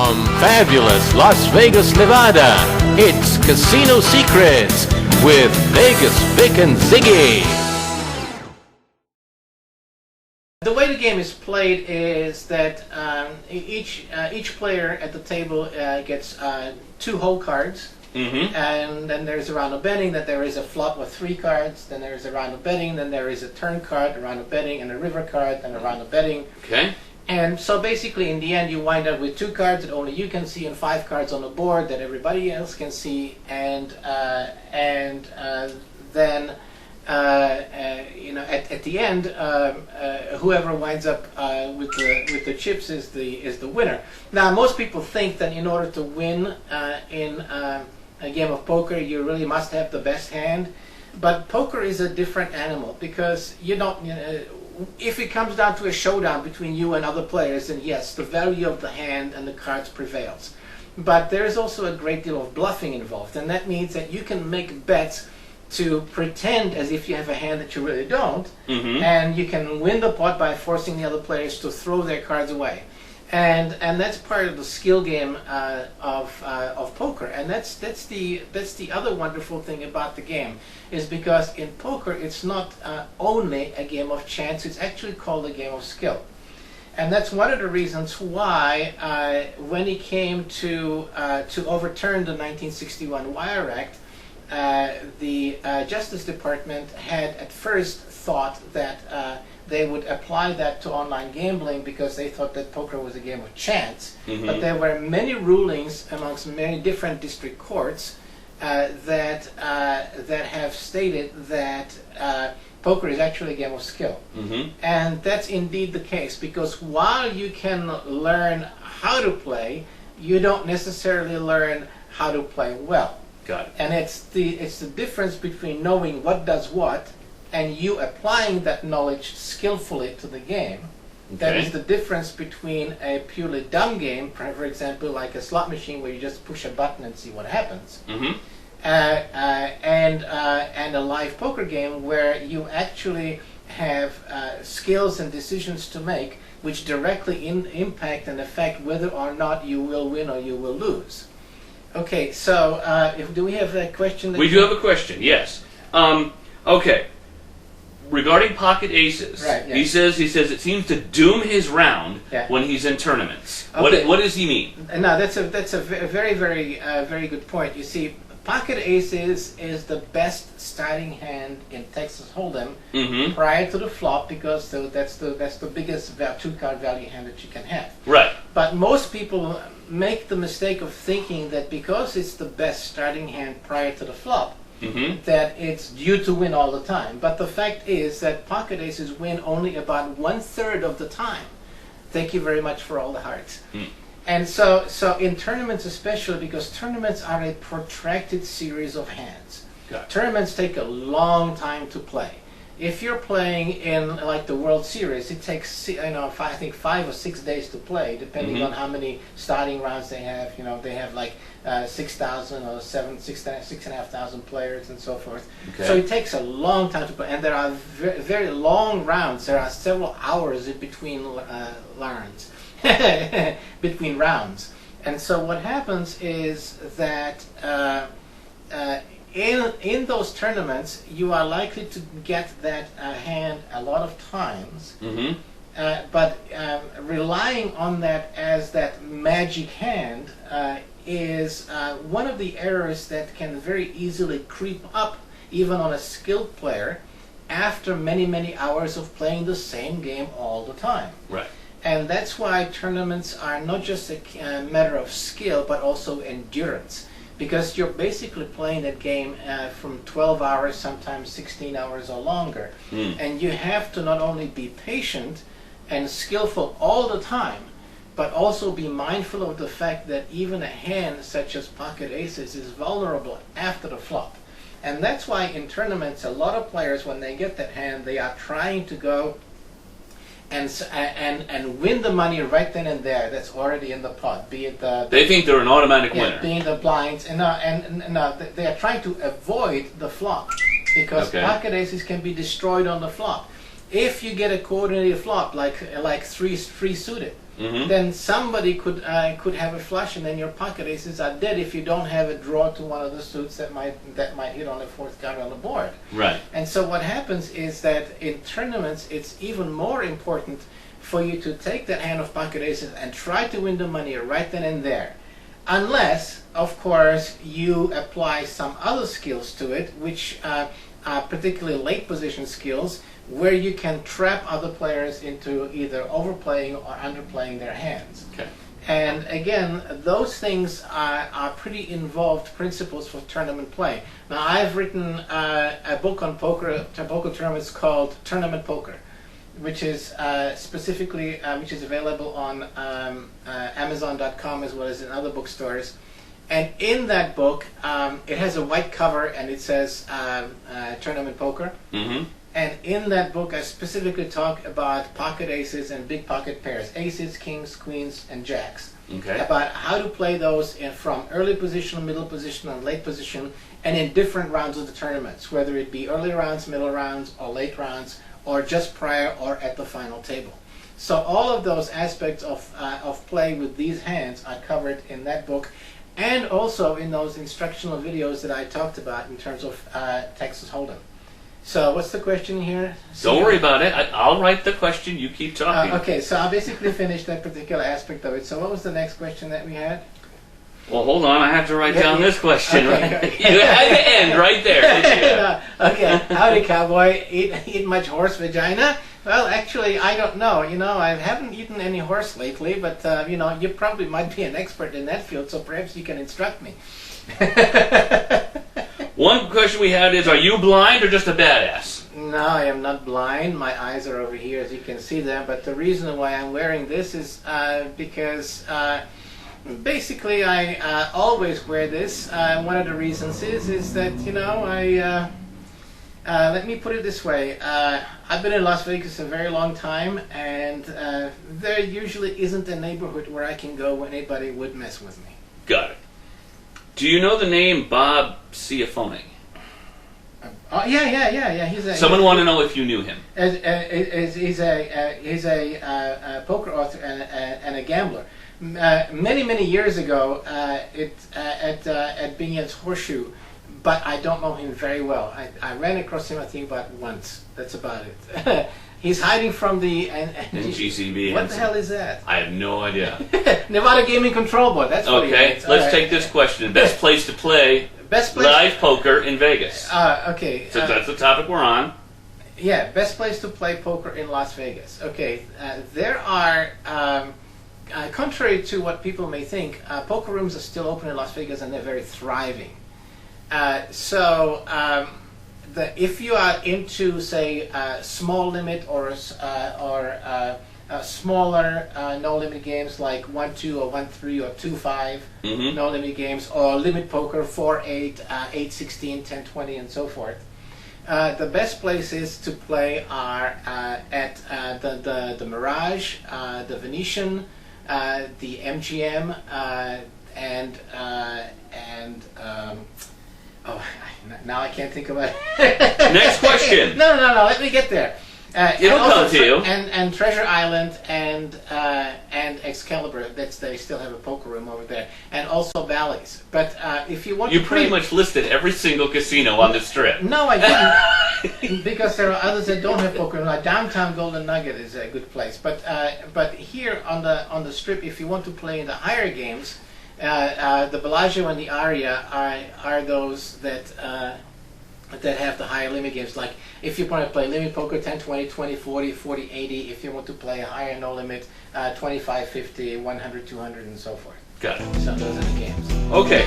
From fabulous Las Vegas, Nevada, it's Casino Secrets with Vegas Vic and Ziggy. The way the game is played is that each player at the table gets 2 whole cards. Mm-hmm. And then there's a round of betting, then there is a flop with 3 cards, then there is a round of betting, then there is a turn card, a round of betting, and a river card, and a round of betting. Okay. And so basically in the end you wind up with 2 cards that only you can see and 5 cards on the board that everybody else can see, and then at the end whoever winds up with the chips is the winner. Now most people think that in order to win in a game of poker you really must have the best hand, but poker is a different animal because you don't. If it comes down to a showdown between you and other players, then yes, the value of the hand and the cards prevails. But there is also a great deal of bluffing involved, and that means that you can make bets to pretend as if you have a hand that you really don't, Mm-hmm. and you can win the pot by forcing the other players to throw their cards away. And that's part of the skill game of poker, and that's the other wonderful thing about the game, is because in poker it's not only a game of chance; it's actually called a game of skill, and that's one of the reasons why when it came to overturn the 1961 Wire Act, the Justice Department had at first thought that they would apply that to online gambling because they thought that poker was a game of chance. Mm-hmm. But there were many rulings amongst many different district courts that have stated that poker is actually a game of skill. Mm-hmm. And that's indeed the case, because while you can learn how to play, you don't necessarily learn how to play well. Got it. And it's the difference between knowing what does what and you applying that knowledge skillfully to the game. That Okay. is the difference between a purely dumb game, for example, like a slot machine where you just push a button and see what happens, Mm-hmm. and a live poker game where you actually have skills and decisions to make which directly impact and affect whether or not you will win or you will lose. Okay, so do we have a question? We do have a question, yes. Okay. Regarding pocket aces, Right, yeah. he says it seems to doom his round Yeah. when he's in tournaments. Okay. What does he mean? No, that's a very very good point. You see, pocket aces is the best starting hand in Texas Hold'em Mm-hmm. prior to the flop, because that's the biggest 2-card value hand that you can have. Right. But most people make the mistake of thinking that because it's the best starting hand prior to the flop, Mm-hmm. that it's due to win all the time. But the fact is that pocket aces win only about 1/3 of the time. Thank you very much for all the hearts. Mm. And so in tournaments especially, because tournaments are a protracted series of hands. Got it. Tournaments take a long time to play. If you're playing in like the World Series, it takes I think 5 or 6 days to play, depending Mhm. on how many starting rounds they have. They have like 6,000 or 6,500 players and so forth. Okay. So it takes a long time to play, and there are very long rounds. There are several hours in between between rounds. And so what happens is that in those tournaments, you are likely to get that hand a lot of times, Mm-hmm. but relying on that as that magic hand is one of the errors that can very easily creep up even on a skilled player after many hours of playing the same game all the time. Right. And that's why tournaments are not just a matter of skill, but also endurance. Because you're basically playing that game from 12 hours, sometimes 16 hours or longer. Mm. And you have to not only be patient and skillful all the time, but also be mindful of the fact that even a hand such as pocket aces is vulnerable after the flop. And that's why in tournaments, a lot of players, when they get that hand, they are trying to go and win the money right then and there that's already in the pot, be it They think they're an automatic winner. being the blinds, and they are trying to avoid the flop, because Okay. pocket aces can be destroyed on the flop. if you get a coordinated flop, like three suited, Mm-hmm. then somebody could have a flush, and then your pocket aces are dead if you don't have a draw to one of the suits that might hit on the fourth card on the board. Right. And so what happens is that in tournaments, it's even more important for you to take that hand of pocket aces and try to win the money right then and there. Unless, of course, you apply some other skills to it, which are particularly late position skills, where you can trap other players into either overplaying or underplaying their hands. Okay. And again, those things are pretty involved principles for tournament play. Now, I've written a book on poker tournaments called Tournament Poker, which is which is available on Amazon.com as well as in other bookstores. And in that book, it has a white cover and it says Tournament Poker. Mm-hmm. And in that book, I specifically talk about pocket aces and big pocket pairs, aces, kings, queens, and jacks. Okay. About how to play those from early position, middle position, and late position, and in different rounds of the tournaments, whether it be early rounds, middle rounds, or late rounds, or just prior or at the final table. So all of those aspects of play with these hands are covered in that book, and also in those instructional videos that I talked about in terms of Texas Hold'em. So what's the question here? Don't worry about it. I'll write the question. You keep talking. Okay, so I basically finished that particular aspect of it. So what was the next question that we had? Well, hold on. I have to write down this question. Okay. Right? You had to end right there, didn't you? Okay, howdy cowboy, eat much horse vagina? Well, actually, I don't know. I haven't eaten any horse lately, but you probably might be an expert in that field, so perhaps you can instruct me. One question we had is, are you blind or just a badass? No, I am not blind. My eyes are over here, as you can see them. But the reason why I'm wearing this is because basically I always wear this. One of the reasons is that let me put it this way. I've been in Las Vegas a very long time, and there usually isn't a neighborhood where I can go where anybody would mess with me. Got it. Do you know the name Bob Ciafone? Oh yeah. Someone want to know if you knew him. He's a poker author and a gambler. Many years ago, at Binion's Horseshoe, but I don't know him very well. I ran across him, I think, about once. That's about it. He's hiding from the NGCB. What the hell is that? I have no idea. Nevada Gaming Control Board. That's what he Okay, is. let's take this question. Best place to play live poker in Vegas. Okay. So that's the topic we're on. Yeah, best place to play poker in Las Vegas. Okay, there are, contrary to what people may think, poker rooms are still open in Las Vegas and they're very thriving. If you are into, say, small limit or smaller no-limit games like 1-2 or 1-3 or 2-5 Mm-hmm. no-limit games, or limit poker 4-8, 8-16, 10-20, and so forth, the best places to play are at the Mirage, the Venetian, the MGM, now I can't think about it. Next question. No, let me get there. It'll come to you. And Treasure Island and Excalibur, they still have a poker room over there, and also Bally's. But if you want You to pretty play, much listed every single casino on the strip. no, I didn't, because there are others that don't have poker. Like Downtown Golden Nugget is a good place, but here on the strip, if you want to play in the higher games, the Bellagio and the Aria are those that have the higher limit games. Like if you want to play limit poker, 10, 20, 20, 40, 40, 80. If you want to play a higher no limit, 25, 50, 100, 200, and so forth. Got it. So those are the games. Okay.